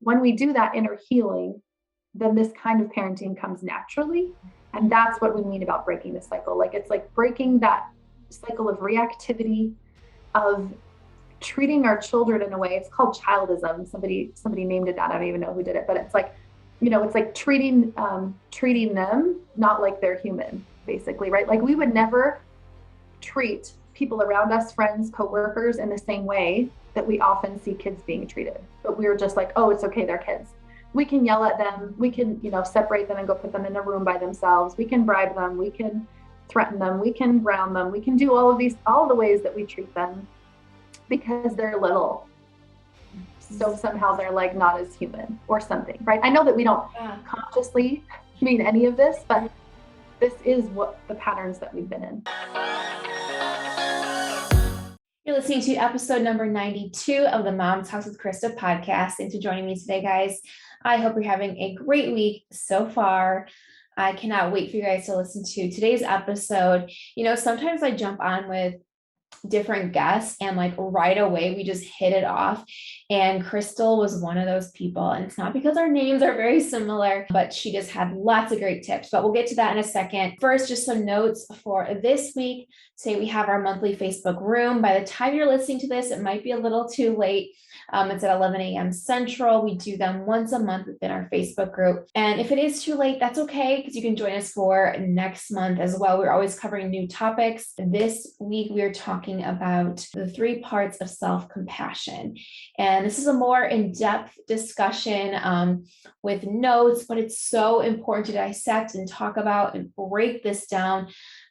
when we do that inner healing, then this kind of parenting comes naturally. And that's what we mean about breaking the cycle. Like, it's like breaking that cycle of reactivity, of treating our children in a way. It's called childism. Somebody named it that. I don't even know who did it, but it's like, it's like treating them not like they're human, basically, right? Like, we would never treat people around us, friends, coworkers, in the same way that we often see kids being treated. But we were just like, oh, it's okay, they're kids. We can yell at them. We can, separate them and go put them in a room by themselves. We can bribe them. We can threaten them. We can ground them. We can do all the ways that we treat them, because they're little. So somehow they're like not as human or something, right? I know that we don't consciously mean any of this, but this is what the patterns that we've been in. You're listening to episode number 92 of the MomTalks with Christa podcast. Thanks for joining me today, guys. I hope you're having a great week so far. I cannot wait for you guys to listen to today's episode. Sometimes I jump on with different guests and like right away we just hit it off, and Crystal was one of those people. And it's not because our names are very similar, but she just had lots of great tips, but we'll get to that in a second. First, just some notes for this week. Today we have our monthly Facebook room. By the time you're listening to this, it might be a little too late. It's at 11 a.m. Central. We do them once a month within our Facebook group. And if it is too late, that's okay, because you can join us for next month as well. We're always covering new topics. This week, we are talking about the 3 parts of self-compassion. And this is a more in-depth discussion with notes, but it's so important to dissect and talk about and break this down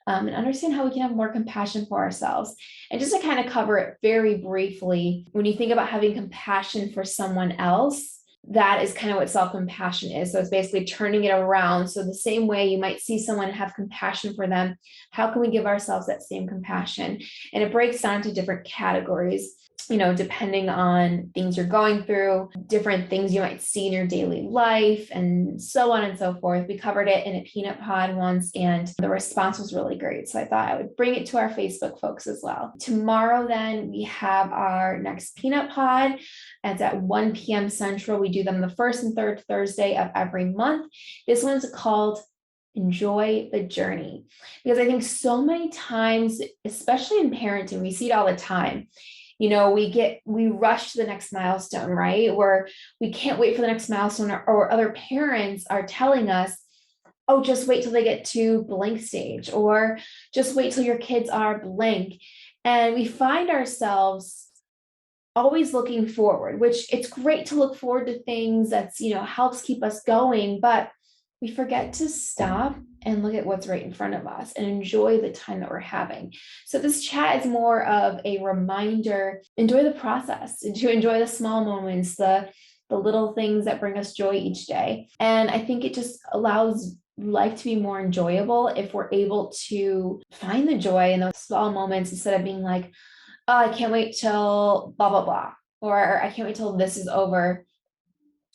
and understand how we can have more compassion for ourselves. And just to kind of cover it very briefly, when you think about having compassion for someone else, that is kind of what self-compassion is. So it's basically turning it around. So the same way you might see someone and have compassion for them, how can we give ourselves that same compassion? And it breaks down to different categories, depending on things you're going through, different things you might see in your daily life, and so on and so forth. We covered it in a peanut pod once, and the response was really great. So I thought I would bring it to our Facebook folks as well. Tomorrow, then, we have our next peanut pod. It's at 1 p.m. Central. We do them the first and third Thursday of every month. This one's called Enjoy the Journey, because I think so many times, especially in parenting, we see it all the time. We rush to the next milestone, right? Where we can't wait for the next milestone, or other parents are telling us, oh, just wait till they get to blank stage, or just wait till your kids are blank. And we find ourselves always looking forward, which it's great to look forward to things that's, helps keep us going, but we forget to stop and look at what's right in front of us and enjoy the time that we're having. So this chat is more of a reminder, enjoy the process, and to enjoy the small moments, the little things that bring us joy each day. And I think it just allows life to be more enjoyable if we're able to find the joy in those small moments, instead of being like, oh, I can't wait till blah, blah, blah, or I can't wait till this is over.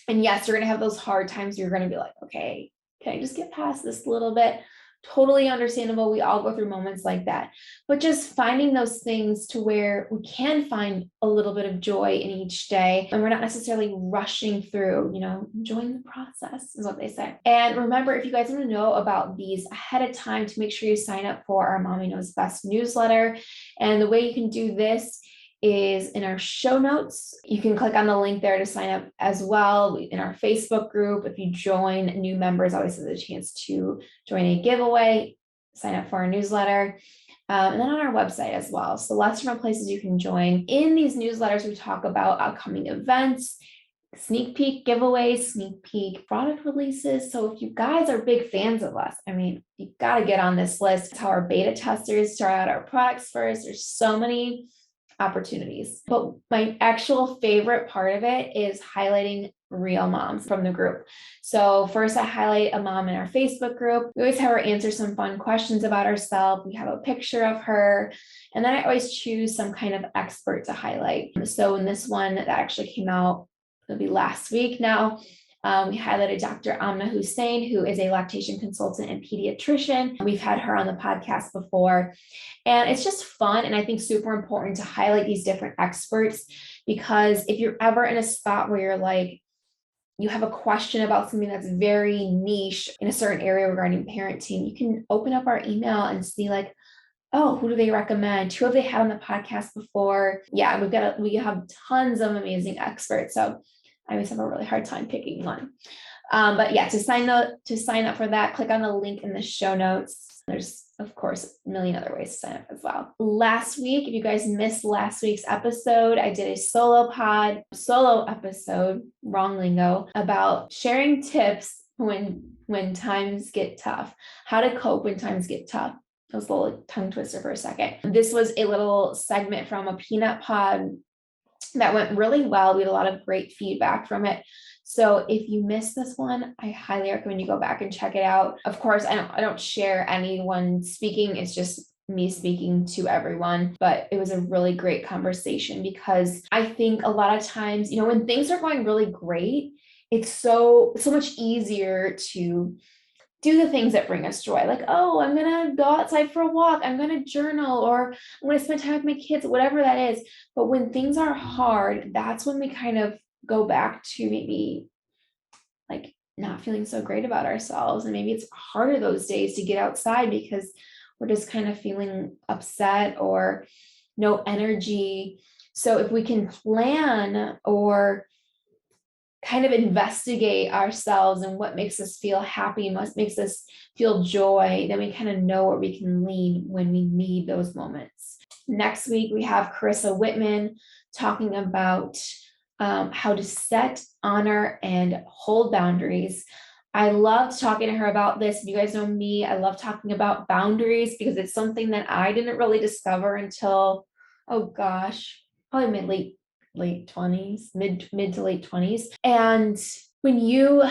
And yes, you're going to have those hard times. You're going to be like, okay, can I just get past this a little bit? Totally understandable. We all go through moments like that, but just finding those things to where we can find a little bit of joy in each day, and we're not necessarily rushing through, enjoying the process is what they say. And remember, if you guys want to know about these ahead of time, to make sure you sign up for our Mommy Knows Best newsletter. And the way you can do this is in our show notes. You can click on the link there to sign up as well. In our Facebook group, if you join, new members always have a chance to join a giveaway, sign up for our newsletter, and then on our website as well. So lots of different places you can join. In these newsletters, we talk about upcoming events, sneak peek giveaways, sneak peek product releases. So if you guys are big fans of us, you've got to get on this list. It's how our beta testers try out our products first. There's so many opportunities. But my actual favorite part of it is highlighting real moms from the group. So first, I highlight a mom in our Facebook group. We always have her answer some fun questions about herself. We have a picture of her. And then I always choose some kind of expert to highlight. So in this one that actually came out, it'll be last week now, we highlighted Dr. Amna Hussein, who is a lactation consultant and pediatrician. We've had her on the podcast before, and it's just fun. And I think super important to highlight these different experts, because if you're ever in a spot where you're like, you have a question about something that's very niche in a certain area regarding parenting, you can open up our email and see like, oh, who do they recommend? Who have they had on the podcast before? Yeah, we have tons of amazing experts. So I always have a really hard time picking one. But yeah, to sign up for that, click on the link in the show notes. There's, of course, a million other ways to sign up as well. Last week, if you guys missed last week's episode, I did a solo episode, wrong lingo, about sharing tips when times get tough, how to cope when times get tough. It was a little tongue twister for a second. This was a little segment from a peanut pod that went really well. We had a lot of great feedback from it. So if you missed this one, I highly recommend you go back and check it out. Of course, I don't share anyone speaking. It's just me speaking to everyone, but it was a really great conversation because I think a lot of times, when things are going really great, it's so much easier to do the things that bring us joy. Like, oh, I'm going to go outside for a walk. I'm going to journal, or I'm going to spend time with my kids, whatever that is. But when things are hard, that's when we kind of go back to maybe like not feeling so great about ourselves. And maybe it's harder those days to get outside because we're just kind of feeling upset or no energy. So if we can plan or kind of investigate ourselves and what makes us feel happy and what makes us feel joy, then we kind of know where we can lean when we need those moments. Next week, we have Carissa Whitman talking about how to set, honor, and hold boundaries. I loved talking to her about this. If you guys know me, I love talking about boundaries because it's something that I didn't really discover until, oh gosh, probably late 20s, mid to late 20s. And when you,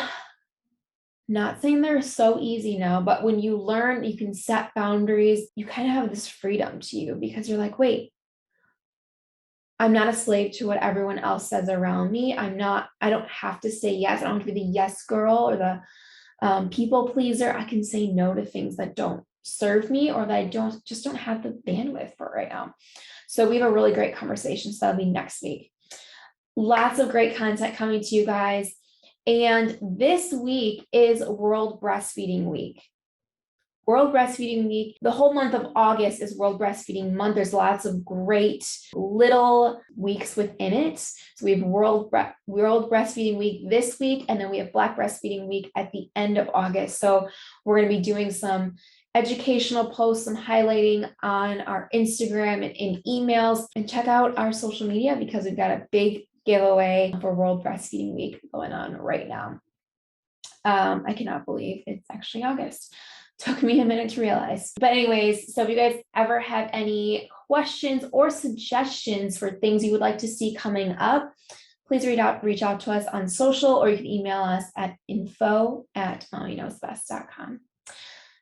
not saying they're so easy now, but when you learn you can set boundaries, you kind of have this freedom to you because you're like, wait, I'm not a slave to what everyone else says around me. I don't have to say yes. I don't have to be the yes girl or the people pleaser. I can say no to things that don't serve me or that I don't have the bandwidth for right now. So we have a really great conversation. So that'll be next week. Lots of great content coming to you guys. And this week is World Breastfeeding Week. World Breastfeeding Week. The whole month of August is World Breastfeeding Month. There's lots of great little weeks within it. So we have World Breastfeeding Week this week, and then we have Black Breastfeeding Week at the end of August. So we're going to be doing some educational posts, some highlighting on our Instagram and in emails, and check out our social media because we've got a big giveaway for World Breastfeeding Week going on right now. I cannot believe it's actually August. Took me a minute to realize. But anyways, so if you guys ever have any questions or suggestions for things you would like to see coming up, please reach out to us on social, or you can email us at info@mommyknowsbest.com.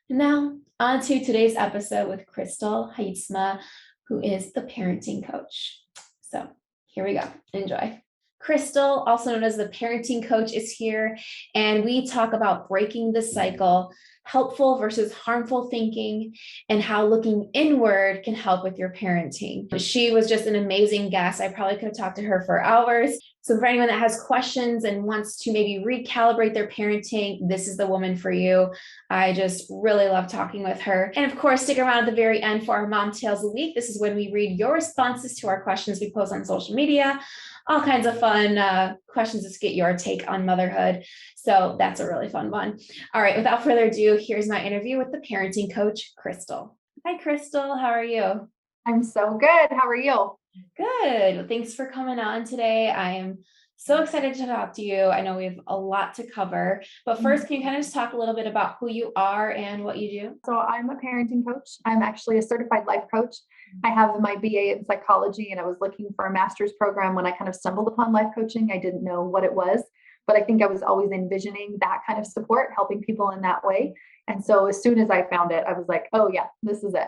And now on to today's episode with Haitsma, who is the parenting coach. So here we go. Enjoy. Crystal, also known as the parenting coach, is here, and we talk about breaking the cycle, helpful versus harmful thinking, and how looking inward can help with your parenting. She was just an amazing guest. I probably could have talked to her for hours. So for anyone that has questions and wants to maybe recalibrate their parenting, this is the woman for you. I just really love talking with her. And of course, stick around at the very end for our Mom Tales of the Week. This is when we read your responses to our questions we post on social media. All kinds of fun questions to get your take on motherhood. So that's a really fun one. All right, without further ado, here's my interview with the parenting coach, Crystal. Hi, Crystal. How are you? I'm so good. How are you? Good. Well, thanks for coming on today. I am so excited to talk to you. I know we have a lot to cover, but first, can you kind of just talk a little bit about who you are and what you do? So I'm a parenting coach. I'm actually a certified life coach. I have my BA in psychology, and I was looking for a master's program when I kind of stumbled upon life coaching. I didn't know what it was, but I think I was always envisioning that kind of support, helping people in that way. And so as soon as I found it, I was like, oh yeah, this is it.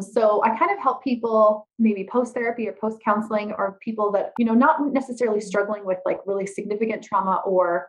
So I kind of help people maybe post-therapy or post-counseling, or people that, not necessarily struggling with like really significant trauma or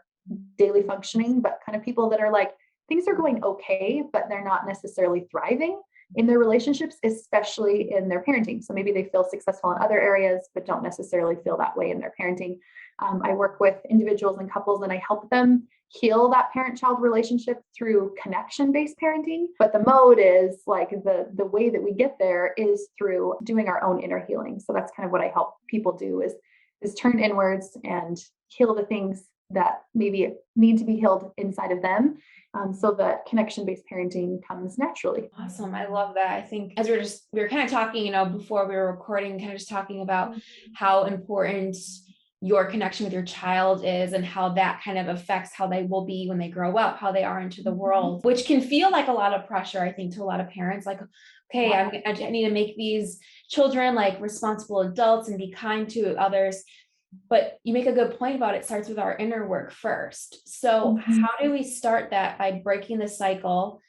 daily functioning, but kind of people that are like, things are going okay, but they're not necessarily thriving in their relationships, especially in their parenting. So maybe they feel successful in other areas, but don't necessarily feel that way in their parenting. I work with individuals and couples and I help them heal that parent-child relationship through connection-based parenting. But the mode is like the way that we get there is through doing our own inner healing. So that's kind of what I help people do is turn inwards and heal the things that maybe need to be healed inside of them, so that connection-based parenting comes naturally. Awesome. I love that. I think as we were kind of talking, before we were recording, kind of just talking about how important your connection with your child is and how that kind of affects how they will be when they grow up, how they are into the world, which can feel like a lot of pressure, I think, to a lot of parents. Like, okay, I need to make these children like responsible adults and be kind to others. But you make a good point about it starts with our inner work first. So how do we start that by breaking the cycle?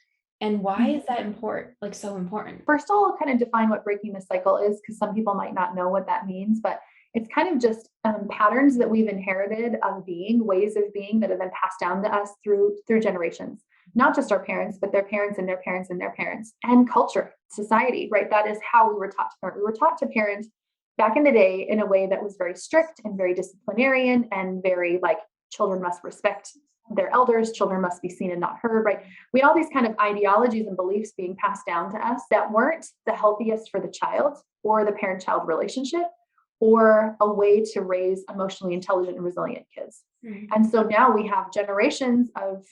And why is that important? Like so important? First, I'll kind of define what breaking the cycle is, because some people might not know what that means, but it's kind of just patterns that we've inherited of being, ways of being that have been passed down to us through generations, not just our parents, but their parents and their parents and their parents, and culture, society, right? That is how we were taught to parent. We were taught to parent back in the day in a way that was very strict and very disciplinarian and very like children must respect their elders, children must be seen and not heard, right? We had all these kind of ideologies and beliefs being passed down to us that weren't the healthiest for the child or the parent-child relationship, or a way to raise emotionally intelligent and resilient kids. And so now we have generations of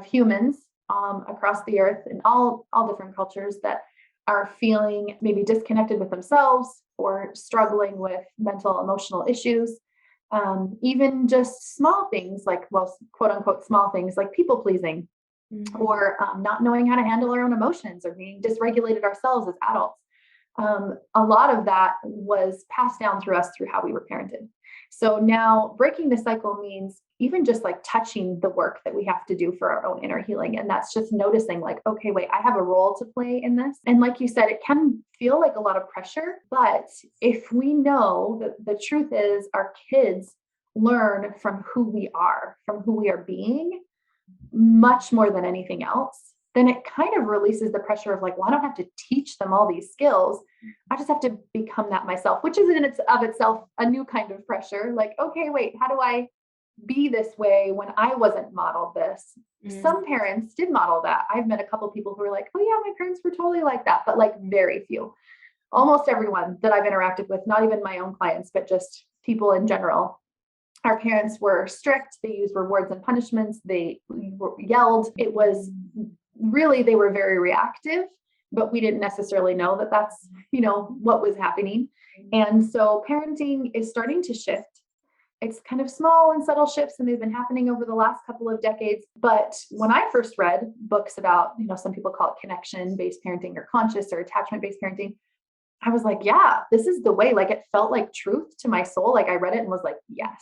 humans across the earth in all different cultures that are feeling maybe disconnected with themselves or struggling with mental, emotional issues. Even just small things like, well, quote unquote, small things like people pleasing, or not knowing how to handle our own emotions or being dysregulated ourselves as adults. A lot of that was passed down through us through how we were parented. So now breaking the cycle means even just like touching the work that we have to do for our own inner healing. And that's just noticing like, okay, wait, I have a role to play in this. And like you said, it can feel like a lot of pressure, but if we know that the truth is our kids learn from who we are being much more than anything else, then it kind of releases the pressure of like, well, I don't have to teach them all these skills. I just have to become that myself, which is in itself a new kind of pressure. Like, okay, wait, how do I be this way when I wasn't modeled this? Some parents did model that. I've met a couple of people who are like, oh yeah, my parents were totally like that, but like very few. Almost everyone that I've interacted with, not even my own clients, but just people in general, our parents were strict. They used rewards and punishments. They yelled. It was really, they were very reactive, but we didn't necessarily know that that's, what was happening. And so parenting is starting to shift. It's kind of small and subtle shifts, and they've been happening over the last couple of decades. But when I first read books about, some people call it connection-based parenting or conscious or attachment-based parenting, I was like, yeah, this is the way. Like it felt like truth to my soul. Like I read it and was like, yes.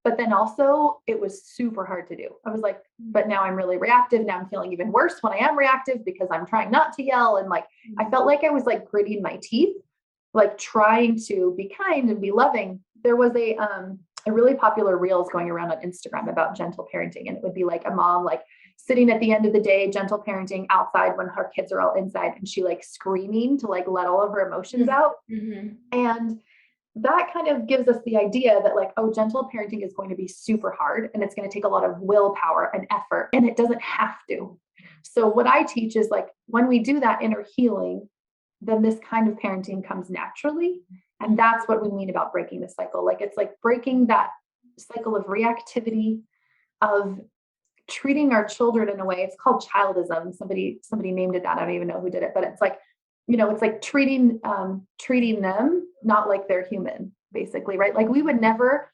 But then also it was super hard to do. I was like, but now I'm really reactive. Now I'm feeling even worse when I am reactive because I'm trying not to yell. And like, I felt like I was like gritting my teeth, like trying to be kind and be loving. There was a really popular reels going around on Instagram about gentle parenting. And it would be like a mom, like sitting at the end of the day, gentle parenting outside when her kids are all inside, and she like screaming to like let all of her emotions out. And that kind of gives us the idea that like, oh, gentle parenting is going to be super hard and it's going to take a lot of willpower and effort, and it doesn't have to. So what I teach is like, when we do that inner healing, then this kind of parenting comes naturally. And that's what we mean about breaking the cycle. Like, it's like breaking that cycle of reactivity, of treating our children in a way. It's called childism. Somebody named it that. I don't even know who did it, but it's like, it's like treating them not like they're human, basically, right? Like we would never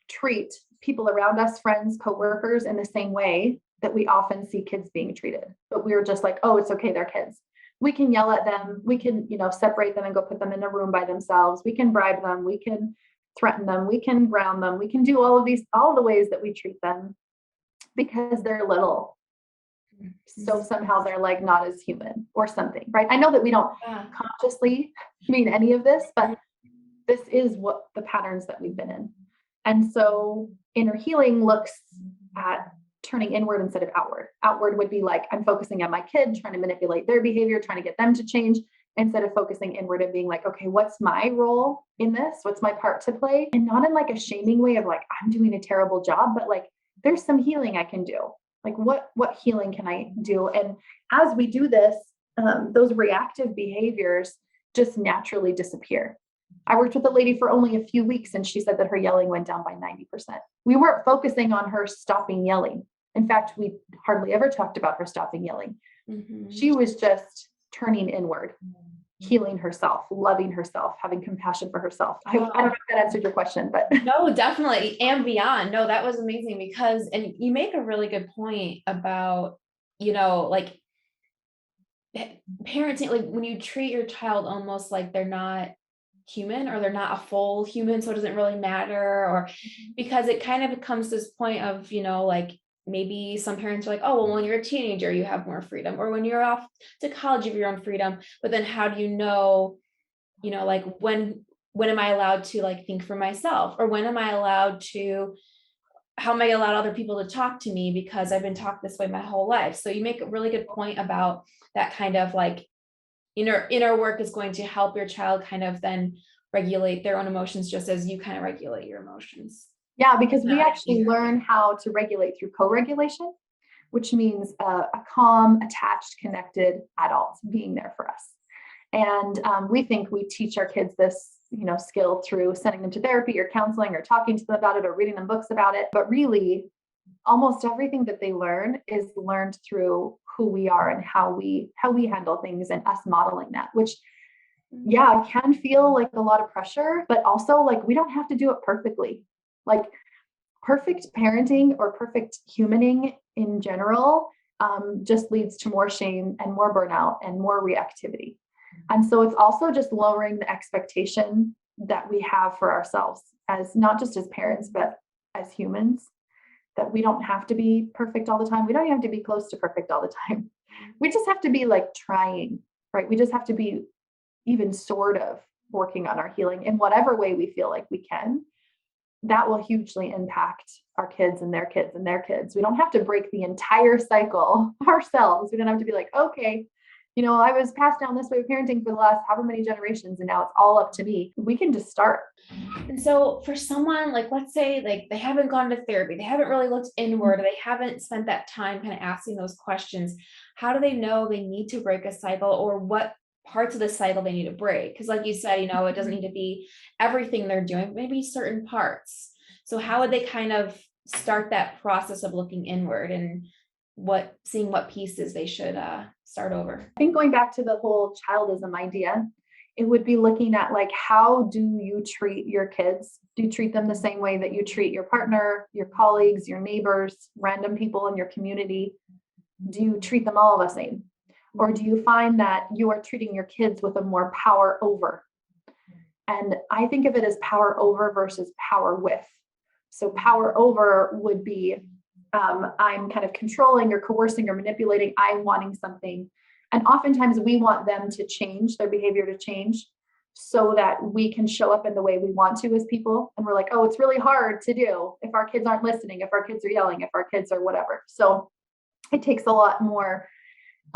treat people around us, friends, coworkers, in the same way that we often see kids being treated. But we were just like, oh, it's okay, they're kids. We can yell at them. We can, separate them and go put them in a room by themselves. We can bribe them. We can threaten them. We can ground them. We can do all the ways that we treat them because they're little. So somehow they're like not as human or something, right? I know that we don't consciously mean any of this, but this is what the patterns that we've been in. And so inner healing looks at turning inward instead of outward. Outward would be like, I'm focusing on my kid, trying to manipulate their behavior, trying to get them to change. instead of focusing inward and being like, okay, what's my role in this? What's my part to play? And not in like a shaming way of like, I'm doing a terrible job, but like, there's some healing I can do. Like what healing can I do? And as we do this, those reactive behaviors just naturally disappear. I worked with a lady for only a few weeks and she said that her yelling went down by 90%. We weren't focusing on her stopping yelling. In fact, we hardly ever talked about her stopping yelling. Mm-hmm. She was just turning inward, healing herself, loving herself, having compassion for herself. I don't know if that answered your question, but no, definitely. And beyond. No, that was amazing because, and you make a really good point about, like parenting, like when you treat your child almost like they're not human or they're not a full human, so it doesn't really matter, or because it kind of comes to this point of, like maybe some parents are like, oh, well, when you're a teenager, you have more freedom, or when you're off to college, you have your own freedom. But then how do you know, like when am I allowed to like think for myself, or when am I allowed to, how am I allowed other people to talk to me because I've been taught this way my whole life? So you make a really good point about that kind of like inner work is going to help your child kind of then regulate their own emotions just as you kind of regulate your emotions. Yeah, because we actually learn how to regulate through co-regulation, which means a calm, attached, connected adult being there for us. And we think we teach our kids this, skill through sending them to therapy or counseling or talking to them about it or reading them books about it. But really, almost everything that they learn is learned through who we are and how we handle things and us modeling that, which can feel like a lot of pressure, but also like we don't have to do it perfectly. Like perfect parenting or perfect humaning in general just leads to more shame and more burnout and more reactivity. And so it's also just lowering the expectation that we have for ourselves as not just as parents, but as humans, that we don't have to be perfect all the time. We don't even have to be close to perfect all the time. We just have to be like trying, right? We just have to be even sort of working on our healing in whatever way we feel like we can. That will hugely impact our kids and their kids and their kids. We don't have to break the entire cycle ourselves. We don't have to be like, okay, I was passed down this way of parenting for the last however many generations, and now it's all up to me. We can just start. And so for someone like, let's say like they haven't gone to therapy, they haven't really looked inward, they haven't spent that time kind of asking those questions. How do they know they need to break a cycle, or what parts of the cycle they need to break? Because like you said, it doesn't need to be everything they're doing, maybe certain parts. So how would they kind of start that process of looking inward and seeing what pieces they should start over? I think going back to the whole childism idea, it would be looking at like, how do you treat your kids? Do you treat them the same way that you treat your partner, your colleagues, your neighbors, random people in your community? Do you treat them all the same? Or do you find that you are treating your kids with a more power over? And I think of it as power over versus power with. So power over would be I'm kind of controlling or coercing or manipulating. I'm wanting something. And oftentimes we want them to change, their behavior to change, so that we can show up in the way we want to as people. And we're like, oh, it's really hard to do if our kids aren't listening, if our kids are yelling, if our kids are whatever. So it takes a lot more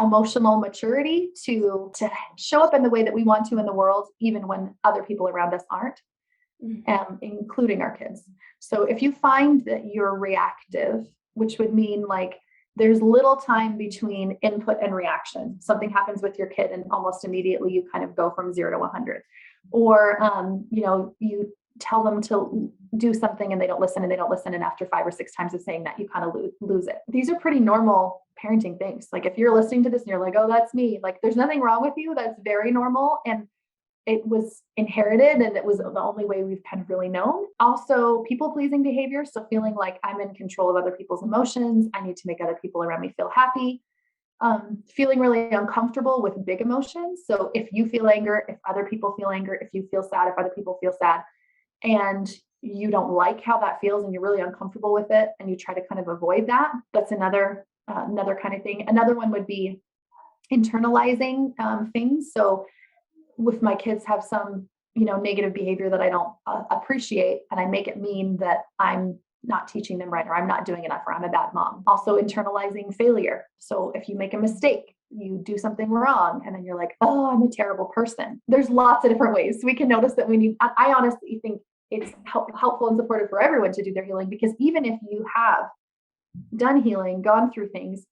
emotional maturity to show up in the way that we want to in the world, even when other people around us aren't, including our kids. So if you find that you're reactive, which would mean like there's little time between input and reaction. Something happens with your kid and almost immediately you kind of go from 0 to 100. Or, you tell them to do something and they don't listen. And after 5 or 6 times of saying that, you kind of lose it. These are pretty normal parenting things. Like if you're listening to this and you're like, oh, that's me. Like there's nothing wrong with you. That's very normal. And it was inherited and it was the only way we've kind of really known. Also, people-pleasing behavior. So feeling like I'm in control of other people's emotions. I need to make other people around me feel happy. Feeling really uncomfortable with big emotions. So if you feel anger, if other people feel anger, if you feel sad, if other people feel sad, and you don't like how that feels and you're really uncomfortable with it and you try to kind of avoid that, that's another kind of thing. Another one would be internalizing things. So if my kids have some, negative behavior that I don't appreciate, and I make it mean that I'm not teaching them right, or I'm not doing enough, or I'm a bad mom. Also internalizing failure. So if you make a mistake, you do something wrong and then you're like, oh, I'm a terrible person. There's lots of different ways we can notice that we need. I honestly think it's helpful and supportive for everyone to do their healing, because even if you have done healing, gone through things,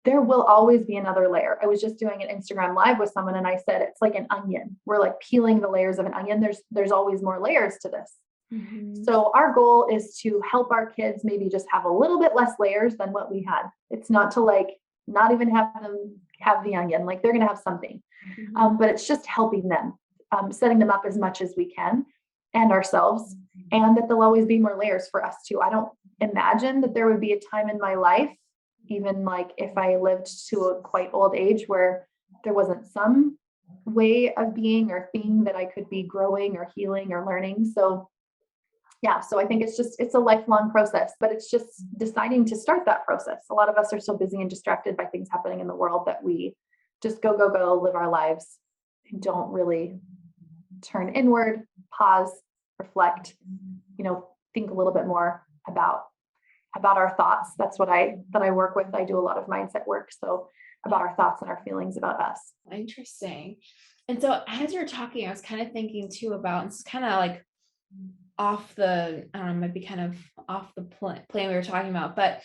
there will always be another layer. I was just doing an Instagram live with someone and I said, it's like an onion. We're like peeling the layers of an onion. There's always more layers to this. Mm-hmm. So our goal is to help our kids maybe just have a little bit less layers than what we had. It's not to like, not even have them have the onion, like they're going to have something. Mm-hmm. But it's just helping them, setting them up as much as we can, and ourselves, and that there'll always be more layers for us too. I don't imagine that there would be a time in my life, even like if I lived to a quite old age, where there wasn't some way of being or thing that I could be growing or healing or learning. So yeah, so I think it's a lifelong process, but it's just deciding to start that process. A lot of us are so busy and distracted by things happening in the world that we just go, live our lives, and don't really turn inward, pause, reflect, think a little bit more about our thoughts. That's what I work with. I do a lot of mindset work. So about our thoughts and our feelings about us. Interesting. And so as you're talking, I was kind of thinking too about, it's kind of like off the, I don't know, maybe kind of off the plan we were talking about, but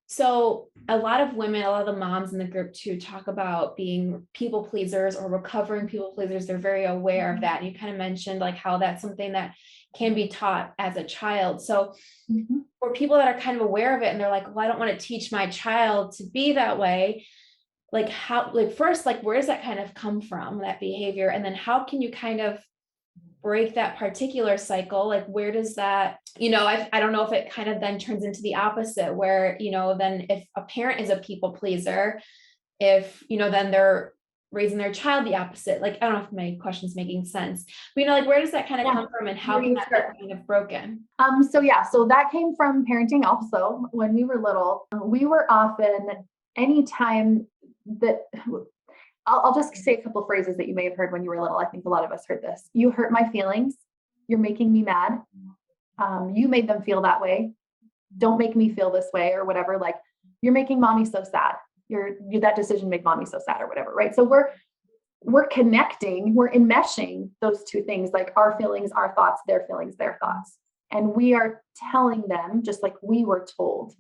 so a lot of women, a lot of the moms in the group too, talk about being people pleasers or recovering people pleasers. They're very aware of that. And you kind of mentioned like how that's something that can be taught as a child. So for people that are kind of aware of it and they're like, well, I don't want to teach my child to be that way. Like how, like first, like where does that kind of come from, that behavior? And then how can you kind of break that particular cycle? Like where does that, I don't know if it kind of then turns into the opposite where, then if a parent is a people pleaser, if, then they're raising their child the opposite. Like, I don't know if my question's making sense, but like, where does that kind of come from and how can that be kind of broken? So that came from parenting also. When we were little, we were often, anytime that, I'll just say a couple of phrases that you may have heard when you were little. I think a lot of us heard this. You hurt my feelings. You're making me mad. You made them feel that way. Don't make me feel this way, or whatever. Like, you're making mommy so sad. That decision made mommy so sad, or whatever. Right. So we're connecting, we're enmeshing those two things, like our feelings, our thoughts, their feelings, their thoughts. And we are telling them, just like we were told,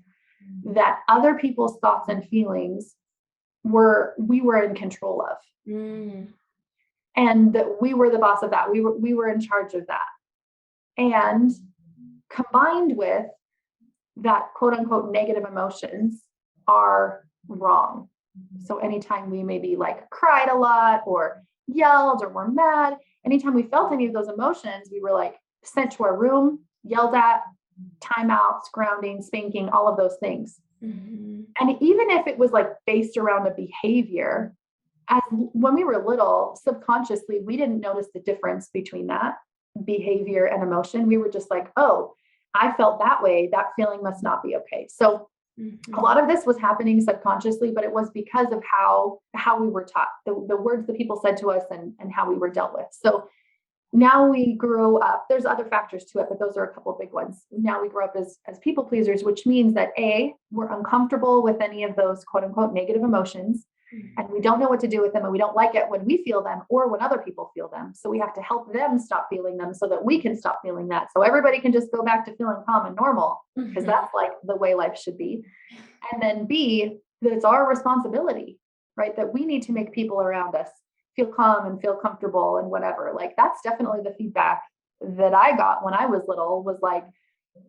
that other people's thoughts and feelings we were in control of, and that we were the boss of that. We were in charge of that. And combined with that, quote unquote, negative emotions are wrong. So anytime we maybe like cried a lot or yelled or were mad, anytime we felt any of those emotions, we were like sent to our room, yelled at, timeouts, grounding, spanking, all of those things. And even if it was like based around a behavior, as when we were little, subconsciously, we didn't notice the difference between that behavior and emotion. We were just like, oh, I felt that way. That feeling must not be okay. So a lot of this was happening subconsciously, but it was because of how we were taught, the words that people said to us and how we were dealt with. So now we grow up, there's other factors to it, but those are a couple of big ones. Now we grow up as people pleasers, which means that we're uncomfortable with any of those quote unquote negative emotions, and we don't know what to do with them, and we don't like it when we feel them or when other people feel them. So we have to help them stop feeling them so that we can stop feeling that. So everybody can just go back to feeling calm and normal, because that's like the way life should be. And then B, that it's our responsibility, right? That we need to make people around us feel calm and feel comfortable and whatever. Like, that's definitely the feedback that I got when I was little, was like,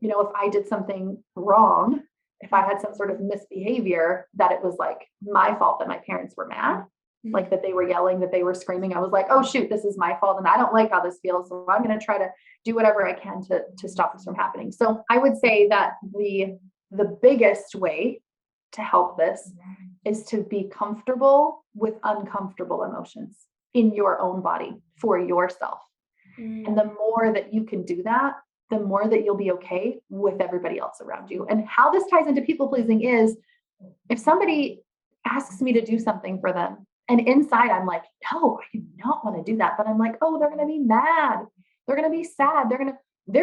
if I did something wrong, if I had some sort of misbehavior, that it was like my fault that my parents were mad, like that they were yelling, that they were screaming. I was like, oh shoot, this is my fault. And I don't like how this feels. So I'm going to try to do whatever I can to stop this from happening. So I would say that the biggest way to help this is to be comfortable with uncomfortable emotions in your own body for yourself. And the more that you can do that, the more that you'll be okay with everybody else around you. And how this ties into people pleasing is, if somebody asks me to do something for them, and inside I'm like, no, I do not want to do that. But I'm like, oh, they're going to be mad. They're going to be sad. They're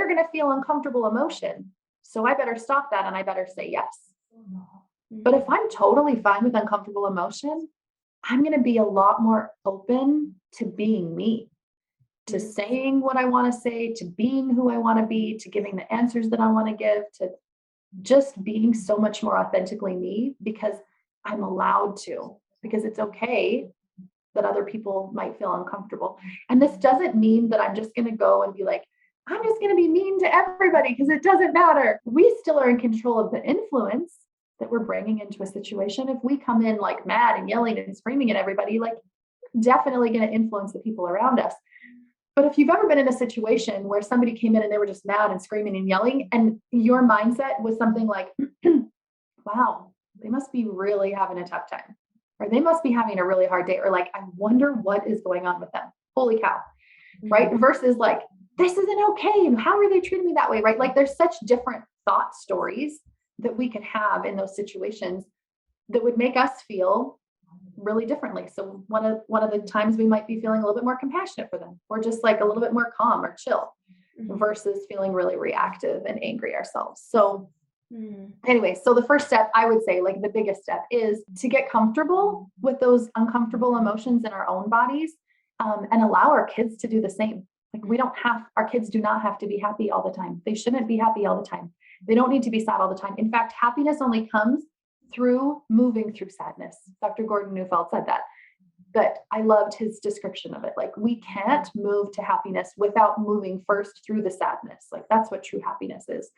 going to feel uncomfortable emotion. So I better stop that. And I better say yes. But if I'm totally fine with uncomfortable emotion, I'm going to be a lot more open to being me, to saying what I want to say, to being who I want to be, to giving the answers that I want to give, to just being so much more authentically me because I'm allowed to, because it's okay that other people might feel uncomfortable. And this doesn't mean that I'm just going to go and be like, I'm just going to be mean to everybody because it doesn't matter. We still are in control of the influence that we're bringing into a situation. If we come in like mad and yelling and screaming at everybody, like definitely going to influence the people around us. But if you've ever been in a situation where somebody came in and they were just mad and screaming and yelling, and your mindset was something like, wow, they must be really having a tough time, or they must be having a really hard day, or like, I wonder what is going on with them. Holy cow. Right. Versus like, this isn't okay. And how are they treating me that way? Right. Like there's such different thought stories that we can have in those situations that would make us feel really differently. So one of the times we might be feeling a little bit more compassionate for them, or just like a little bit more calm or chill versus feeling really reactive and angry ourselves. So anyway, so the first step, I would say, like the biggest step, is to get comfortable with those uncomfortable emotions in our own bodies, and allow our kids to do the same. Like our kids do not have to be happy all the time. They shouldn't be happy all the time. They don't need to be sad all the time. In fact, happiness only comes through moving through sadness. Dr. Gordon Neufeld said that, but I loved his description of it. Like we can't move to happiness without moving first through the sadness. Like that's what true happiness is.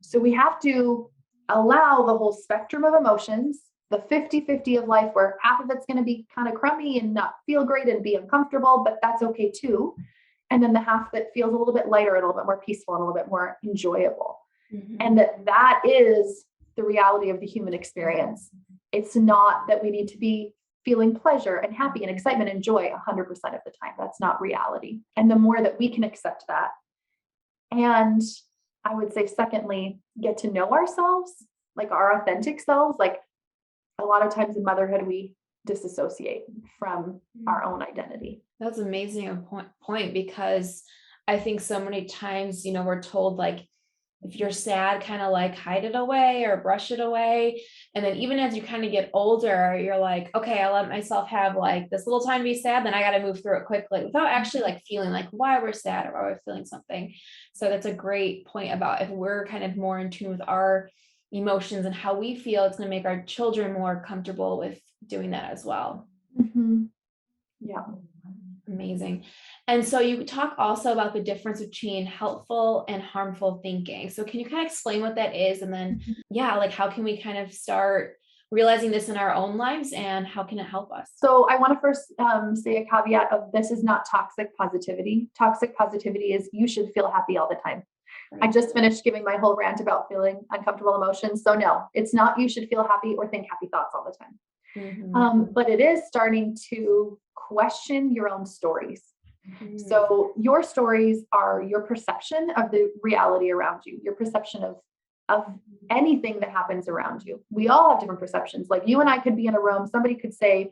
So we have to allow the whole spectrum of emotions, the 50-50 of life, where half of it's going to be kind of crummy and not feel great and be uncomfortable, but that's okay too. And then the half that feels a little bit lighter, and a little bit more peaceful, and a little bit more enjoyable. And that is the reality of the human experience. It's not that we need to be feeling pleasure and happy and excitement and joy 100% of the time. That's not reality. And the more that we can accept that, and I would say, secondly, get to know ourselves, like our authentic selves. Like a lot of times in motherhood, we disassociate from our own identity. That's amazing point, because I think so many times, we're told like, if you're sad, kind of like hide it away or brush it away. And then even as you kind of get older, you're like, okay, I let myself have like this little time to be sad, then I got to move through it quickly without actually like feeling like why we're sad or why we're feeling something. So that's a great point about if we're kind of more in tune with our emotions and how we feel, it's going to make our children more comfortable with doing that as well. Yeah. Amazing. And so you talk also about the difference between helpful and harmful thinking. So can you kind of explain what that is? And then, like how can we kind of start realizing this in our own lives, and how can it help us? So I want to first say a caveat of this is not toxic positivity. Toxic positivity is you should feel happy all the time. Right. I just finished giving my whole rant about feeling uncomfortable emotions. So no, it's not you should feel happy or think happy thoughts all the time. But it is starting to question your own stories. So your stories are your perception of the reality around you, your perception of anything that happens around you. We all have different perceptions. Like you and I could be in a room, somebody could say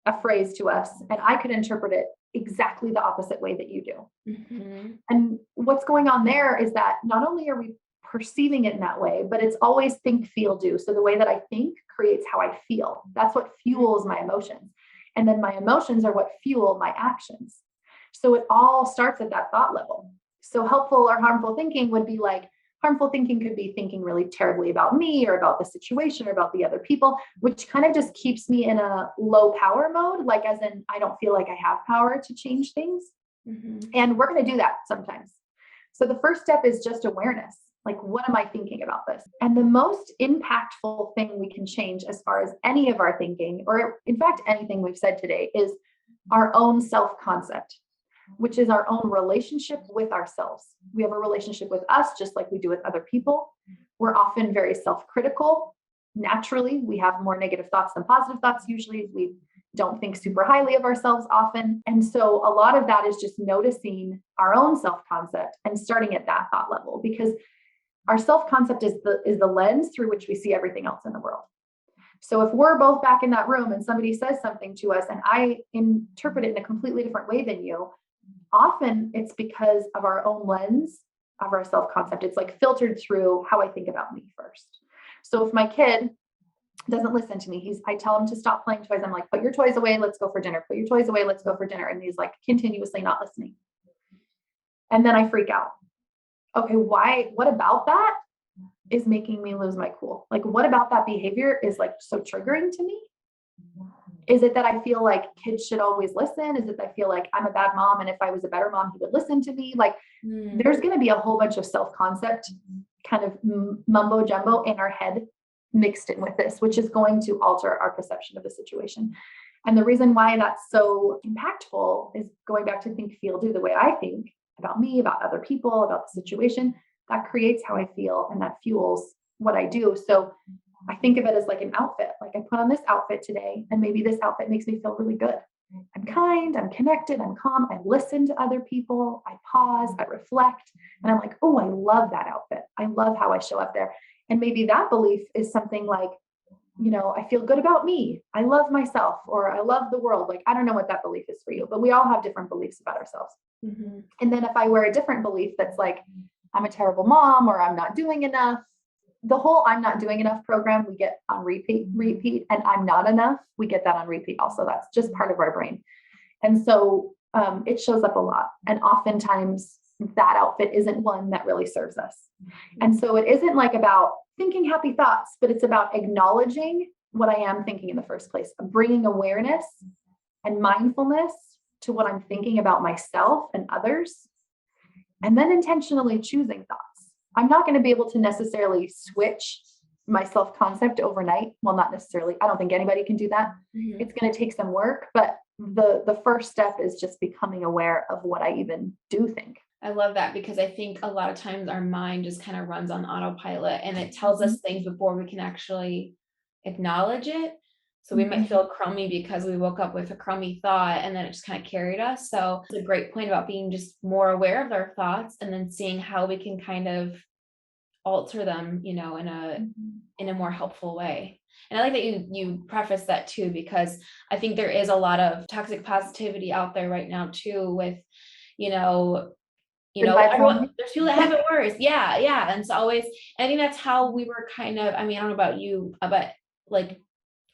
a phrase to us, and I could interpret it exactly the opposite way that you do. And what's going on there is that not only are we perceiving it in that way, but it's always think, feel, do. So the way that I think creates how I feel. That's what fuels my emotions. And then my emotions are what fuel my actions. So it all starts at that thought level. So helpful or harmful thinking would be like, harmful thinking could be thinking really terribly about me or about the situation or about the other people, which kind of just keeps me in a low power mode, like as in I don't feel like I have power to change things. And we're going to do that sometimes. So the first step is just awareness. Like, what am I thinking about this? And the most impactful thing we can change as far as any of our thinking, or in fact, anything we've said today, is our own self-concept, which is our own relationship with ourselves. We have a relationship with us, just like we do with other people. We're often very self-critical. Naturally, we have more negative thoughts than positive thoughts. Usually we don't think super highly of ourselves often. And so a lot of that is just noticing our own self-concept and starting at that thought level, because our self-concept is the lens through which we see everything else in the world. So if we're both back in that room and somebody says something to us and I interpret it in a completely different way than you, often it's because of our own lens of our self-concept. It's like filtered through how I think about me first. So if my kid doesn't listen to me. I tell him to stop playing toys. I'm like, put your toys away. Let's go for dinner. Put your toys away. Let's go for dinner. And he's like continuously not listening. And then I freak out. Okay, why? What about that is making me lose my cool? Like, what about that behavior is like so triggering to me? Is it that I feel like kids should always listen? Is it that I feel like I'm a bad mom, and if I was a better mom, he would listen to me? Like, there's going to be a whole bunch of self-concept kind of mumbo jumbo in our head mixed in with this, which is going to alter our perception of the situation. And the reason why that's so impactful is going back to think, feel, do, the way I think about me, about other people, about the situation. That creates how I feel, and that fuels what I do. So I think of it as like an outfit. Like, I put on this outfit today, and maybe this outfit makes me feel really good. I'm kind, I'm connected, I'm calm, I listen to other people, I pause, I reflect, and I'm like, oh, I love that outfit. I love how I show up there. And maybe that belief is something like, I feel good about me. I love myself, or I love the world. Like, I don't know what that belief is for you, but we all have different beliefs about ourselves. Mm-hmm. And then if I wear a different belief that's like, I'm a terrible mom, or I'm not doing enough, the whole I'm not doing enough program, we get on repeat, and I'm not enough, we get that on repeat also. That's just part of our brain. And so it shows up a lot. And oftentimes that outfit isn't one that really serves us. And so it isn't like about thinking happy thoughts, but it's about acknowledging what I am thinking in the first place, bringing awareness and mindfulness to what I'm thinking about myself and others, and then intentionally choosing thoughts. I'm not going to be able to necessarily switch my self-concept overnight. Well, not necessarily. I don't think anybody can do that. Mm-hmm. It's going to take some work, but the first step is just becoming aware of what I even do think. I love that, because I think a lot of times our mind just kind of runs on autopilot, and it tells us things before we can actually acknowledge it. So we might feel crummy because we woke up with a crummy thought, and then it just kind of carried us. So it's a great point about being just more aware of our thoughts, and then seeing how we can kind of alter them, in a more helpful way. And I like that you preface that too, because I think there is a lot of toxic positivity out there right now too, with, everyone, there's people that have it worse. Yeah. And it's always, I think that's how we were kind of, I don't know about you, but like,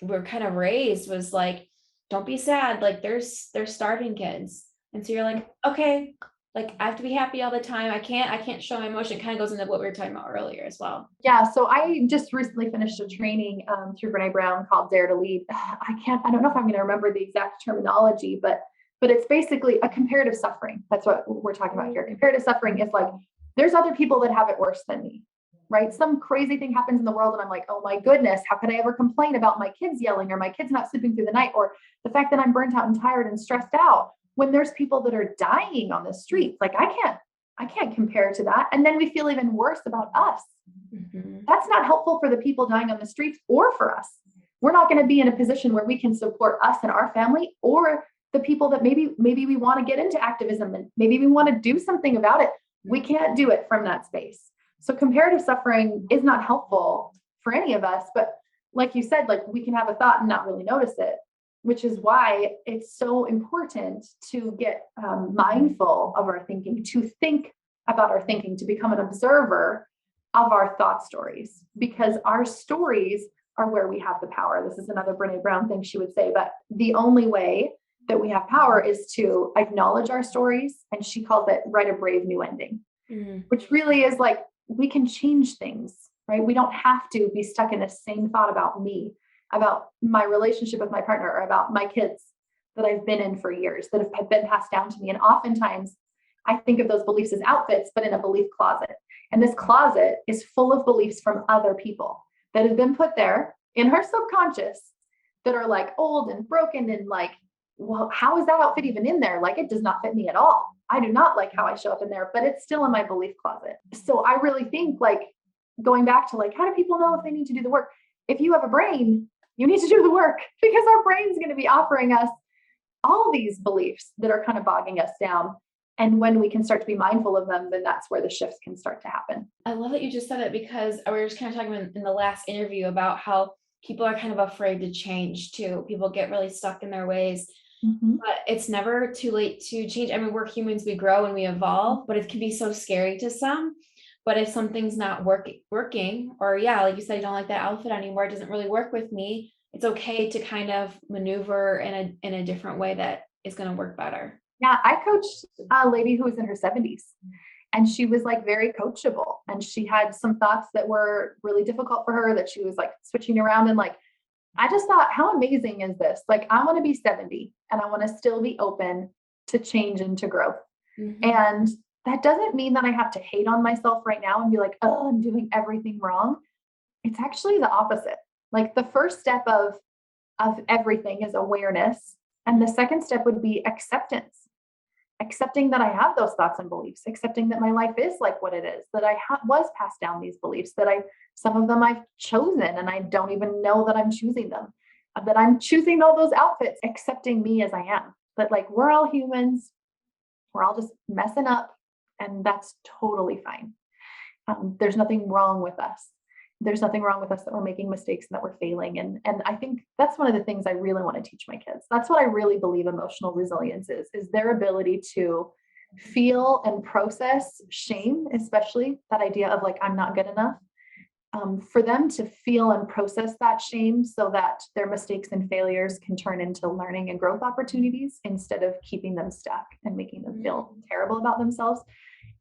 we're kind of raised was like, don't be sad. Like, there's starving kids. And so you're like, okay, like, I have to be happy all the time. I can't show my emotion. It kind of goes into what we were talking about earlier as well. Yeah. So I just recently finished a training through Brene Brown called Dare to Lead. I don't know if I'm going to remember the exact terminology, but it's basically a comparative suffering. That's what we're talking about here. Comparative suffering is like, there's other people that have it worse than me, right? Some crazy thing happens in the world, and I'm like, oh my goodness, how could I ever complain about my kids yelling, or my kids not sleeping through the night, or the fact that I'm burnt out and tired and stressed out, when there's people that are dying on the streets. Like, I can't compare to that. And then we feel even worse about us. Mm-hmm. That's not helpful for the people dying on the streets or for us. We're not going to be in a position where we can support us and our family, or the people that maybe we want to get into activism, and maybe we want to do something about it. We can't do it from that space. So comparative suffering is not helpful for any of us. But like you said, like, we can have a thought and not really notice it, which is why it's so important to get mindful of our thinking, to think about our thinking, to become an observer of our thought stories, because our stories are where we have the power. This is another Brene Brown thing she would say, but the only way that we have power is to acknowledge our stories. And she calls it write a brave new ending, which really is like, we can change things, right? We don't have to be stuck in the same thought about me, about my relationship with my partner, or about my kids that I've been in for years, that have been passed down to me. And oftentimes I think of those beliefs as outfits, but in a belief closet. And this closet is full of beliefs from other people that have been put there in her subconscious, that are like old and broken, and like, well, how is that outfit even in there? Like, it does not fit me at all. I do not like how I show up in there, but it's still in my belief closet. So I really think, like, going back to like, how do people know if they need to do the work? If you have a brain, you need to do the work, because our brain's going to be offering us all these beliefs that are kind of bogging us down. And when we can start to be mindful of them, then that's where the shifts can start to happen. I love that you just said it, because we were just kind of talking in the last interview about how people are kind of afraid to change too. People get really stuck in their ways. But it's never too late to change. We're humans, we grow and we evolve, but it can be so scary to some. But if something's not working, or yeah, like you said, you don't like that outfit anymore, it doesn't really work with me, it's okay to kind of maneuver in a different way that is going to work better. Yeah, I coached a lady who was in her 70s, and she was like very coachable, and she had some thoughts that were really difficult for her that she was like switching around, and like I just thought, how amazing is this? Like, I want to be 70 and I want to still be open to change and to growth. Mm-hmm. And that doesn't mean that I have to hate on myself right now and be like, oh, I'm doing everything wrong. It's actually the opposite. Like the first step of everything is awareness. And the second step would be acceptance. Accepting that I have those thoughts and beliefs, accepting that my life is like what it is, that I was passed down these beliefs, that some of them I've chosen and I don't even know that I'm choosing them, that I'm choosing all those outfits, accepting me as I am. But like, we're all humans, we're all just messing up, and that's totally fine. There's nothing wrong with us. There's nothing wrong with us that we're making mistakes and that we're failing. And I think that's one of the things I really want to teach my kids. That's what I really believe emotional resilience is their ability to feel and process shame, especially that idea of like, I'm not good enough. For them to feel and process that shame so that their mistakes and failures can turn into learning and growth opportunities instead of keeping them stuck and making them feel terrible about themselves.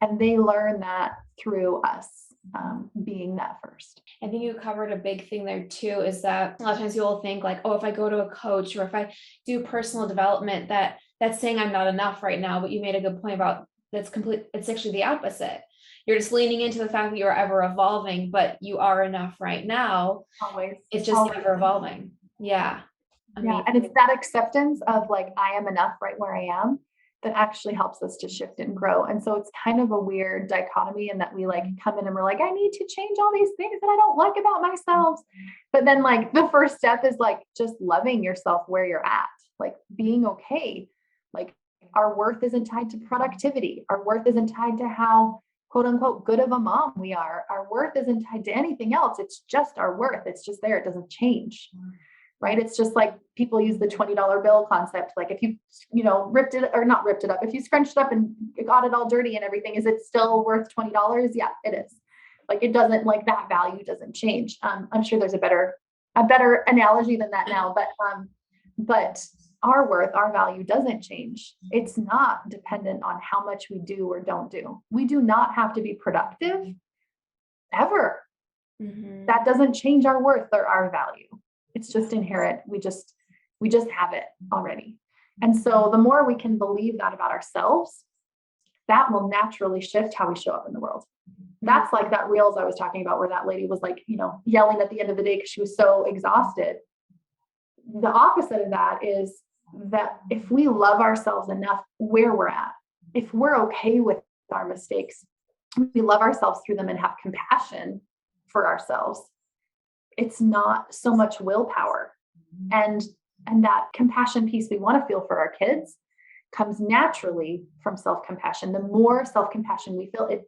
And they learn that through us being that first. I think you covered a big thing there too, is that a lot of times people think like, oh, if I go to a coach or if I do personal development, that's saying I'm not enough right now. But you made a good point about it's actually the opposite. You're just leaning into the fact that you're ever evolving, but you are enough right now. Always. It's just Always. ever evolving. Yeah. Yeah. And it's that acceptance of like, I am enough right where I am that actually helps us to shift and grow. And so it's kind of a weird dichotomy in that we like come in and we're like, I need to change all these things that I don't like about myself. But then like the first step is like just loving yourself where you're at, like being okay. Like our worth isn't tied to productivity. Our worth isn't tied to how quote unquote good of a mom we are. Our worth isn't tied to anything else. It's just our worth. It's just there. It doesn't change. Right. It's just like people use the $20 bill concept. Like if you ripped it or not ripped it up, if you scrunched it up and got it all dirty and everything, is it still worth $20? Yeah, it is. Like it doesn't, like that value doesn't change. I'm sure there's a better analogy than that now, but our worth, our value doesn't change. It's not dependent on how much we do or don't do. We do not have to be productive ever. Mm-hmm. That doesn't change our worth or our value. It's just inherent. We just have it already. And so the more we can believe that about ourselves, that will naturally shift how we show up in the world. That's like that Reels I was talking about where that lady was like, yelling at the end of the day because she was so exhausted. The opposite of that is that if we love ourselves enough where we're at, if we're okay with our mistakes, we love ourselves through them and have compassion for ourselves, it's not so much willpower. And that compassion piece we want to feel for our kids comes naturally from self-compassion. The more self-compassion we feel, it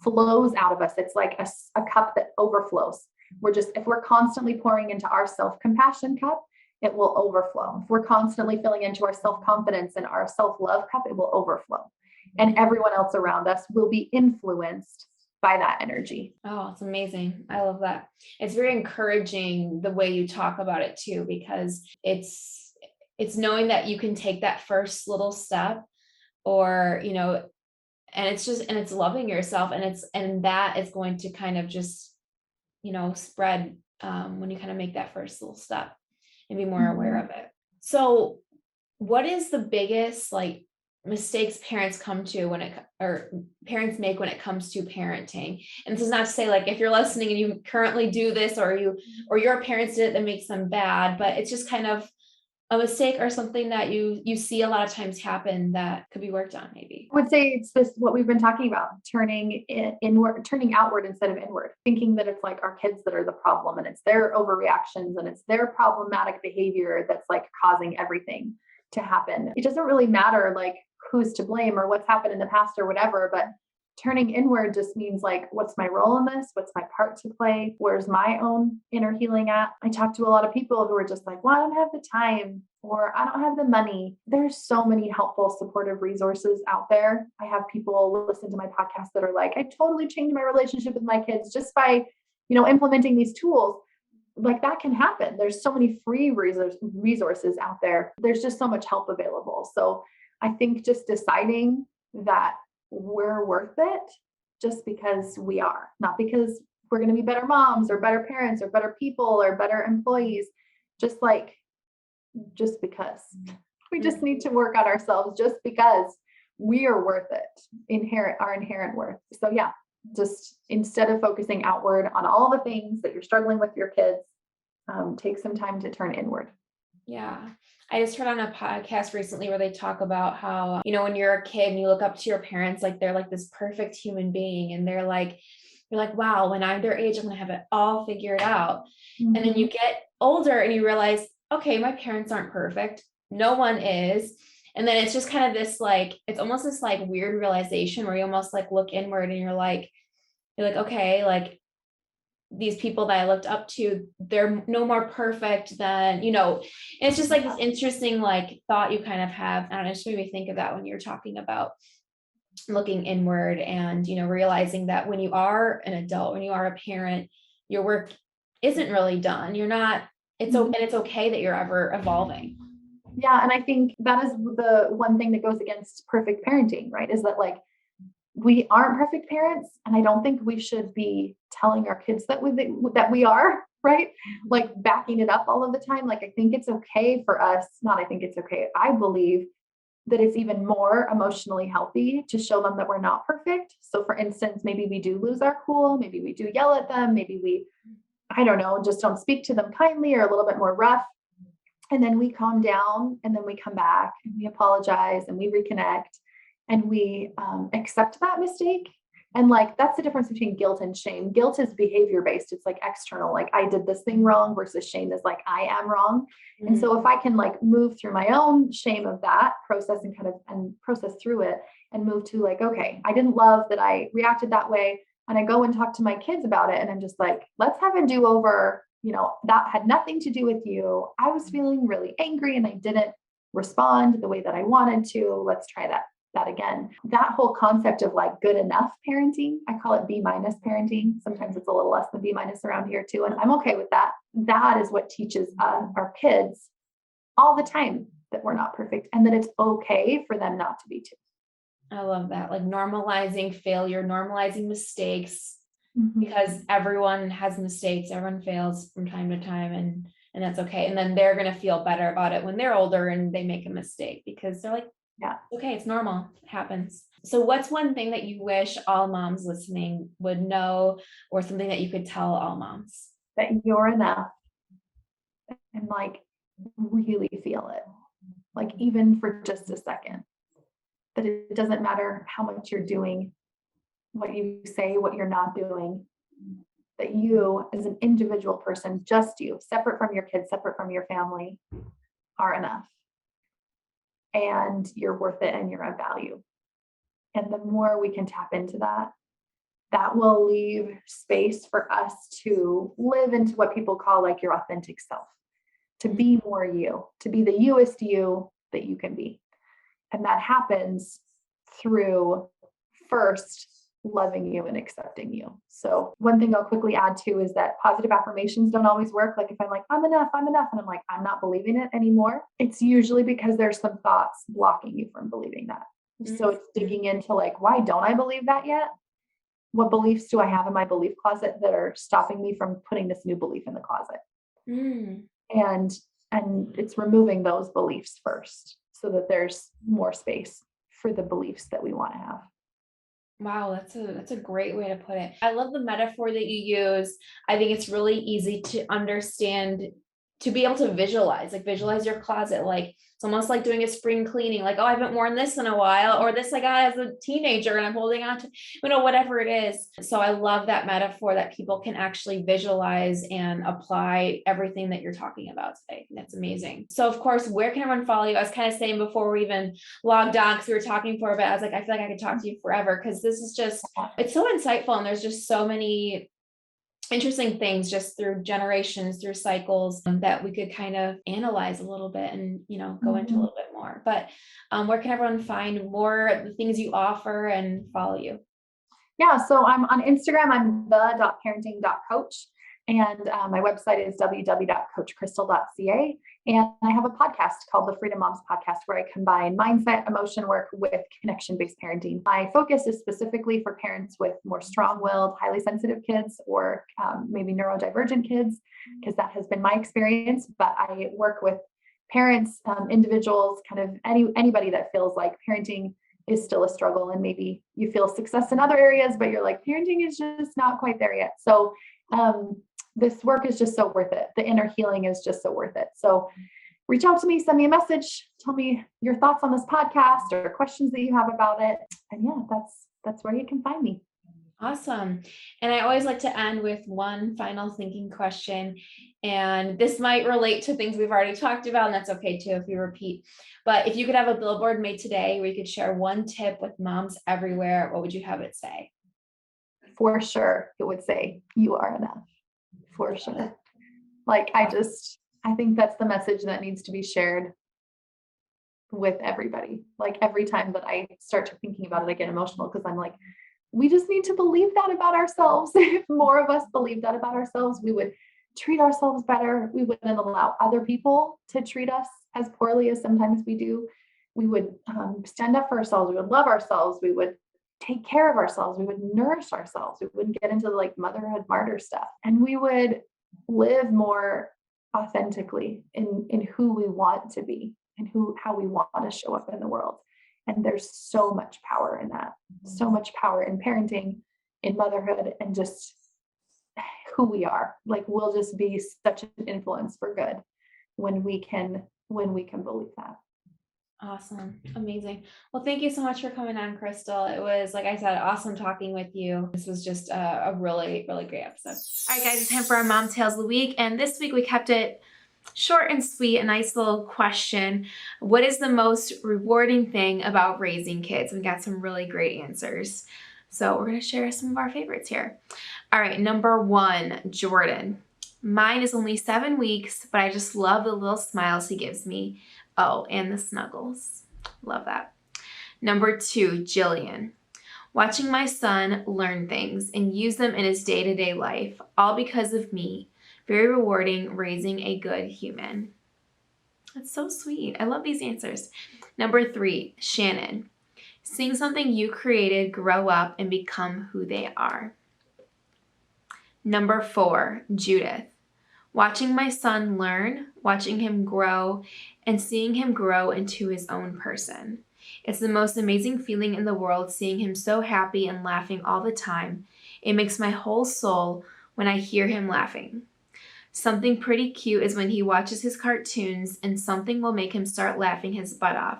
flows out of us. It's like a cup that overflows. If we're constantly pouring into our self-compassion cup, it will overflow. If we're constantly filling into our self-confidence and our self-love cup, it will overflow. And everyone else around us will be influenced by that energy. Oh, it's amazing. I love that. It's very encouraging the way you talk about it too, because it's knowing that you can take that first little step or, and it's loving yourself and that is going to kind of just, spread when you kind of make that first little step and be more aware of it. So what is the biggest mistakes parents make when it comes to parenting? And this is not to say if you're listening and you currently do this or your parents did it that makes them bad, but it's just kind of a mistake or something that you see a lot of times happen that could be worked on maybe. I would say it's this, what we've been talking about, turning outward instead of inward, thinking that it's like our kids that are the problem and it's their overreactions and it's their problematic behavior that's causing everything to happen. It doesn't really matter who's to blame or what's happened in the past or whatever, but turning inward just means like, what's my role in this? What's my part to play? Where's my own inner healing at? I talk to a lot of people who are just like, well, I don't have the time, or I don't have the money. There's so many helpful, supportive resources out there. I have people listen to my podcast that are like, I totally changed my relationship with my kids just by, implementing these tools. Like, that can happen. There's so many free resources out there. There's just so much help available. So I think just deciding that we're worth it just because we are, not because we're going to be better moms or better parents or better people or better employees, just because we just need to work on ourselves, just because we are worth it, our inherent worth. So yeah, just instead of focusing outward on all the things that you're struggling with your kids, take some time to turn inward. Yeah. I just heard on a podcast recently where they talk about how, when you're a kid and you look up to your parents, like they're like this perfect human being. And you're like, wow, when I'm their age, I'm going to have it all figured out. Mm-hmm. And then you get older and you realize, okay, my parents aren't perfect. No one is. And then it's just kind of this, like, it's almost this like weird realization where you almost like look inward and you're like, okay, like, these people that I looked up to, they're no more perfect than, it's just like this interesting like thought you kind of have. I don't know, just made me think of that when you're talking about looking inward and, realizing that when you are an adult, when you are a parent, your work isn't really done. You're not, and it's okay that you're ever evolving. Yeah. And I think that is the one thing that goes against perfect parenting, right? Is that like, we aren't perfect parents. And I don't think we should be telling our kids that we are, right? Like backing it up all of the time. Like, I think it's okay for us, not I think it's okay. I believe that it's even more emotionally healthy to show them that we're not perfect. So for instance, maybe we do lose our cool. Maybe we do yell at them. Maybe we, I don't know, just don't speak to them kindly or a little bit more rough. And then we calm down and then we come back and we apologize and we reconnect. And we accept that mistake. And like, that's the difference between guilt and shame. Guilt is behavior based. It's like external, like I did this thing wrong, versus shame is like, I am wrong. Mm-hmm. And so if I can like move through my own shame of that process and process through it and move to like, okay, I didn't love that I reacted that way. And I go and talk to my kids about it. And I'm just like, let's have a do-over. That had nothing to do with you. I was feeling really angry and I didn't respond the way that I wanted to. Let's try that again. That whole concept of like good enough parenting, I call it B- parenting. Sometimes it's a little less than B- around here too. And I'm okay with that. That is what teaches our kids all the time that we're not perfect and that it's okay for them not to be too. I love that. Like normalizing failure, normalizing mistakes, because everyone has mistakes. Everyone fails from time to time and that's okay. And then they're going to feel better about it when they're older and they make a mistake because they're like, yeah, okay, it's normal. It happens. So what's one thing that you wish all moms listening would know, or something that you could tell all moms? That you're enough and like really feel it. Like even for just a second, that it doesn't matter how much you're doing, what you say, what you're not doing, that you as an individual person, just you, separate from your kids, separate from your family, are enough. And you're worth it and you're of value. And the more we can tap into that, that will leave space for us to live into what people call like your authentic self, to be more you, to be the youest you that you can be. And that happens through first loving you and accepting you. So one thing I'll quickly add too is that positive affirmations don't always work. Like if I'm like, I'm enough, and I'm like, I'm not believing it anymore. It's usually because there's some thoughts blocking you from believing that. Mm-hmm. So it's digging into like, why don't I believe that yet? What beliefs do I have in my belief closet that are stopping me from putting this new belief in the closet? Mm. And it's removing those beliefs first so that there's more space for the beliefs that we want to have. Wow, that's a great way to put it. I love the metaphor that you use. I think it's really easy to understand to be able to visualize your closet. Like it's almost like doing a spring cleaning, like, oh, I haven't worn this in a while, or this I got as a teenager and I'm holding on to, whatever it is. So I love that metaphor that people can actually visualize and apply everything that you're talking about today. That's amazing. So of course, where can everyone follow you? I was kind of saying before we even logged on, because we were talking for a bit, I was like, I feel like I could talk to you forever, because this is just, it's so insightful. And there's just so many interesting things just through generations, through cycles, that we could kind of analyze a little bit and, go into a little bit more. But where can everyone find more the things you offer and follow you? Yeah, so I'm on Instagram. I'm the.parenting.coach. And my website is www.coachcrystal.ca. And I have a podcast called the Freedom Moms Podcast, where I combine mindset, emotion work with connection-based parenting. My focus is specifically for parents with more strong-willed, highly sensitive kids, or maybe neurodivergent kids, because that has been my experience. But I work with parents, individuals, kind of anybody that feels like parenting is still a struggle, and maybe you feel success in other areas, but you're like, parenting is just not quite there yet. So this work is just so worth it. The inner healing is just so worth it. So reach out to me, send me a message, tell me your thoughts on this podcast or questions that you have about it. And yeah, that's where you can find me. Awesome. And I always like to end with one final thinking question. And this might relate to things we've already talked about, and that's okay too if we repeat. But if you could have a billboard made today where you could share one tip with moms everywhere, what would you have it say? For sure, it would say, you are enough. For sure. Like, I think that's the message that needs to be shared with everybody. Like, every time that I start thinking about it, I get emotional, because I'm like, we just need to believe that about ourselves. If more of us believed that about ourselves, we would treat ourselves better. We wouldn't allow other people to treat us as poorly as sometimes we do. We would stand up for ourselves. We would love ourselves. We would take care of ourselves. We would nourish ourselves. We wouldn't get into like motherhood martyr stuff. And we would live more authentically in who we want to be and how we want to show up in the world. And there's so much power in that, so much power in parenting, in motherhood, and just who we are. Like, we'll just be such an influence for good when we can believe that. Awesome. Amazing. Well, thank you so much for coming on, Crystal. It was, like I said, awesome talking with you. This was just a really, really great episode. All right, guys, it's time for our Mom Tales of the Week. And this week we kept it short and sweet, a nice little question. What is the most rewarding thing about raising kids? We got some really great answers. So we're going to share some of our favorites here. All right, number 1, Jordan. Mine is only 7 weeks, but I just love the little smiles he gives me. Oh, and the snuggles. Love that. Number 2, Jillian. Watching my son learn things and use them in his day-to-day life, all because of me. Very rewarding, raising a good human. That's so sweet. I love these answers. Number 3, Shannon. Seeing something you created grow up and become who they are. Number 4, Judith. Watching my son learn, watching him grow, and seeing him grow into his own person. It's the most amazing feeling in the world, seeing him so happy and laughing all the time. It makes my whole soul when I hear him laughing. Something pretty cute is when he watches his cartoons and something will make him start laughing his butt off.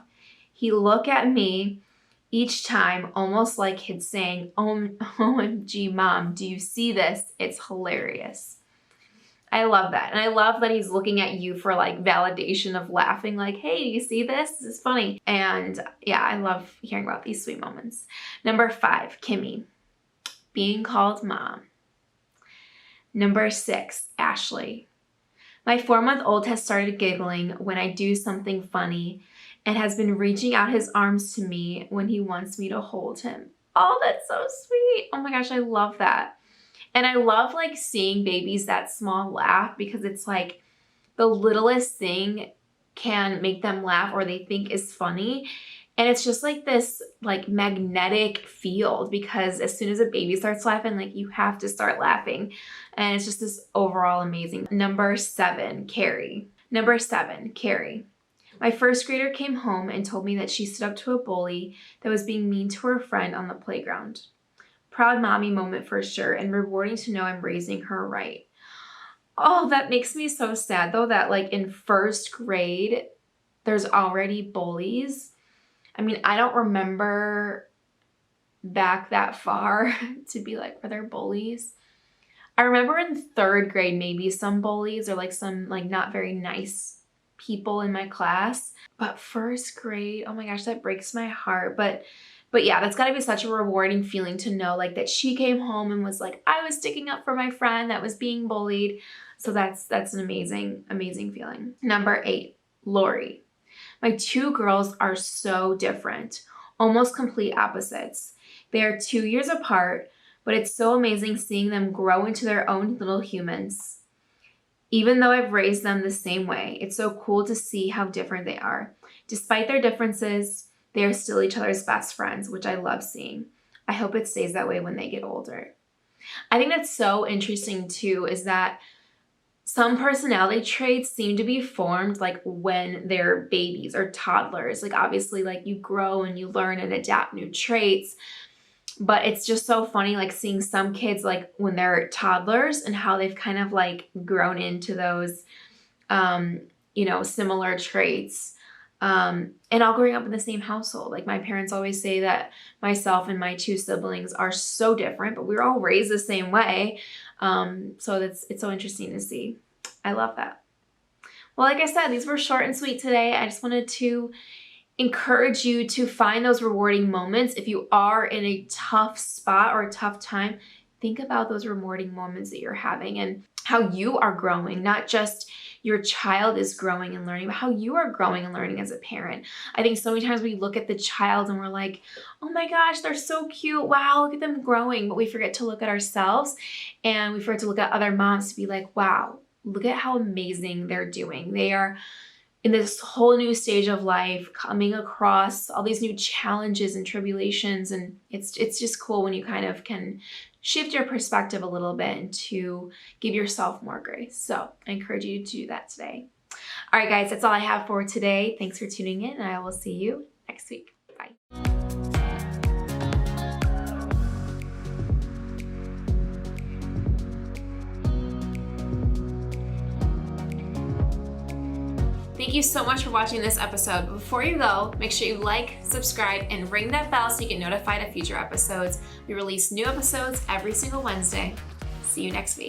He'll look at me each time almost like he's saying, OMG, Mom, do you see this? It's hilarious. I love that. And I love that he's looking at you for like validation of laughing, like, hey, do you see this? This is funny. And yeah, I love hearing about these sweet moments. Number 5, Kimmy. Being called mom. Number 6, Ashley. My 4-month-old has started giggling when I do something funny and has been reaching out his arms to me when he wants me to hold him. Oh, that's so sweet. Oh my gosh, I love that. And I love like seeing babies that small laugh, because it's like the littlest thing can make them laugh or they think is funny. And it's just like this like magnetic field, because as soon as a baby starts laughing, like you have to start laughing. And it's just this overall amazing. Number 7, Carrie. Number 7, Carrie. My first grader came home and told me that she stood up to a bully that was being mean to her friend on the playground. Proud mommy moment for sure, and rewarding to know I'm raising her right. Oh, that makes me so sad though, that like in first grade, there's already bullies. I mean, I don't remember back that far to be like, were there bullies? I remember in third grade, maybe some bullies or like some like not very nice people in my class. But first grade, oh my gosh, that breaks my heart. But yeah, that's gotta be such a rewarding feeling to know like that she came home and was like, I was sticking up for my friend that was being bullied. So that's an amazing, amazing feeling. Number 8, Lori. My 2 girls are so different, almost complete opposites. They are 2 years apart, but it's so amazing seeing them grow into their own little humans. Even though I've raised them the same way, it's so cool to see how different they are. Despite their differences, they are still each other's best friends, which I love seeing. I hope it stays that way when they get older. I think that's so interesting too, is that some personality traits seem to be formed like when they're babies or toddlers. Like obviously like you grow and you learn and adapt new traits. But it's just so funny, like seeing some kids like when they're toddlers and how they've kind of like grown into those, similar traits. And all growing up in the same household. Like my parents always say that myself and my 2 siblings are so different, but we were all raised the same way. So it's so interesting to see. I love that. Well, like I said, these were short and sweet today. I just wanted to encourage you to find those rewarding moments. If you are in a tough spot or a tough time, think about those rewarding moments that you're having and how you are growing, not just your child is growing and learning, but how you are growing and learning as a parent. I think so many times we look at the child and we're like, oh my gosh, they're so cute. Wow, look at them growing. But we forget to look at ourselves and we forget to look at other moms to be like, wow, look at how amazing they're doing. They are in this whole new stage of life, coming across all these new challenges and tribulations. And it's just cool when you kind of can shift your perspective a little bit and to give yourself more grace. So I encourage you to do that today. All right, guys, that's all I have for today. Thanks for tuning in, and I will see you next week. Bye. Thank you so much for watching this episode. Before you go, make sure you like, subscribe, and ring that bell so you get notified of future episodes. We release new episodes every single Wednesday. See you next week.